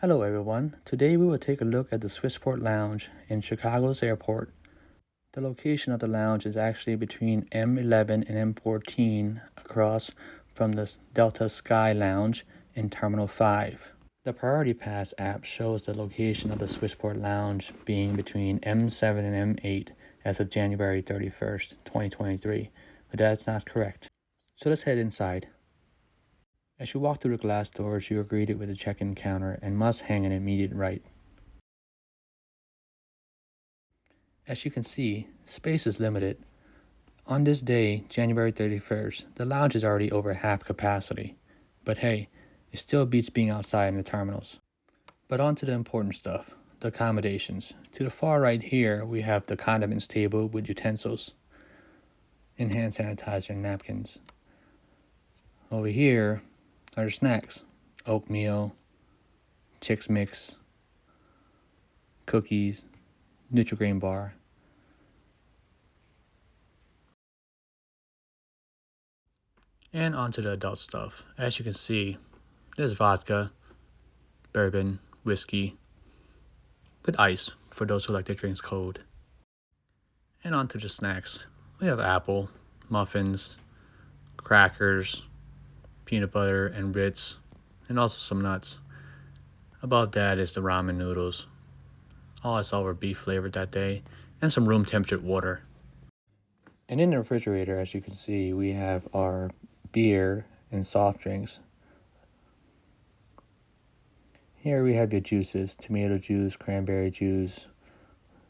Hello everyone, today we will take a look at the Swissport Lounge in Chicago's airport. The location of the lounge is actually between M11 and M14 across from the Delta Sky Lounge in Terminal 5. The Priority Pass app shows the location of the Swissport Lounge being between M7 and M8 as of January 31st, 2023, but that's not correct. So let's head inside. As you walk through the glass doors, you are greeted with a check-in counter and must hang an immediate right. As you can see, space is limited. On this day, January 31st, the lounge is already over half capacity. But hey, it still beats being outside in the terminals. But on to the important stuff, the accommodations. To the far right here, we have the condiments table with utensils, and hand sanitizer and napkins. Over here are the snacks, oatmeal, Chex Mix, cookies, Nutri-Grain bar. And onto the adult stuff. As you can see, there's vodka, bourbon, whiskey, with ice for those who like their drinks cold. And onto the snacks. We have apple, muffins, crackers, peanut butter, and Ritz, and also some nuts. Above that is the ramen noodles. All I saw were beef flavored that day, and some room temperature water. And in the refrigerator, as you can see, we have our beer and soft drinks. Here we have your juices, tomato juice, cranberry juice,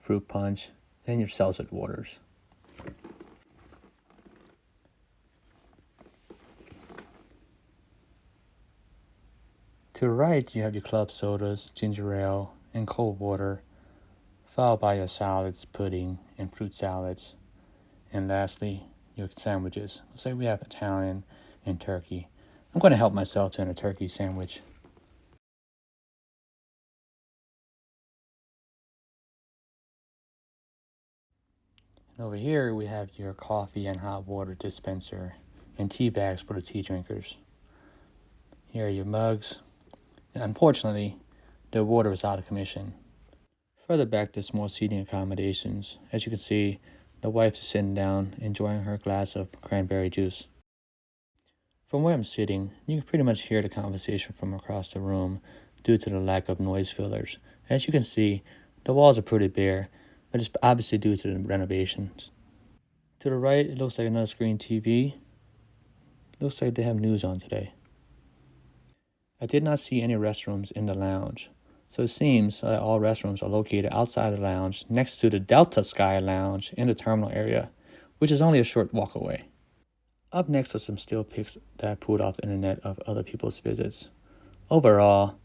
fruit punch, and your seltzer waters. To the right, you have your club sodas, ginger ale, and cold water, followed by your salads, pudding, and fruit salads. And lastly, your sandwiches. Let's say we have Italian and turkey. I'm going to help myself to a turkey sandwich. And over here, we have your coffee and hot water dispenser and tea bags for the tea drinkers. Here are your mugs. And unfortunately, the water is out of commission. Further back, there's more seating accommodations. As you can see, the wife is sitting down, enjoying her glass of cranberry juice. From where I'm sitting, you can pretty much hear the conversation from across the room due to the lack of noise fillers. As you can see, the walls are pretty bare, but it's obviously due to the renovations. To the right, it looks like another screen TV. Looks like they have news on today. I did not see any restrooms in the lounge, so it seems that all restrooms are located outside the lounge next to the Delta Sky Lounge in the terminal area, which is only a short walk away. Up next are some still pics that I pulled off the internet of other people's visits. Overall,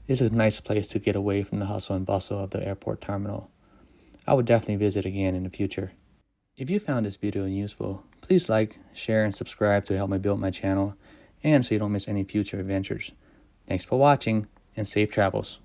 it's a nice place to get away from the hustle and bustle of the airport terminal. I would definitely visit again in the future. If you found this video useful, please like, share, and subscribe to help me build my channel and so you don't miss any future adventures. Thanks for watching and safe travels.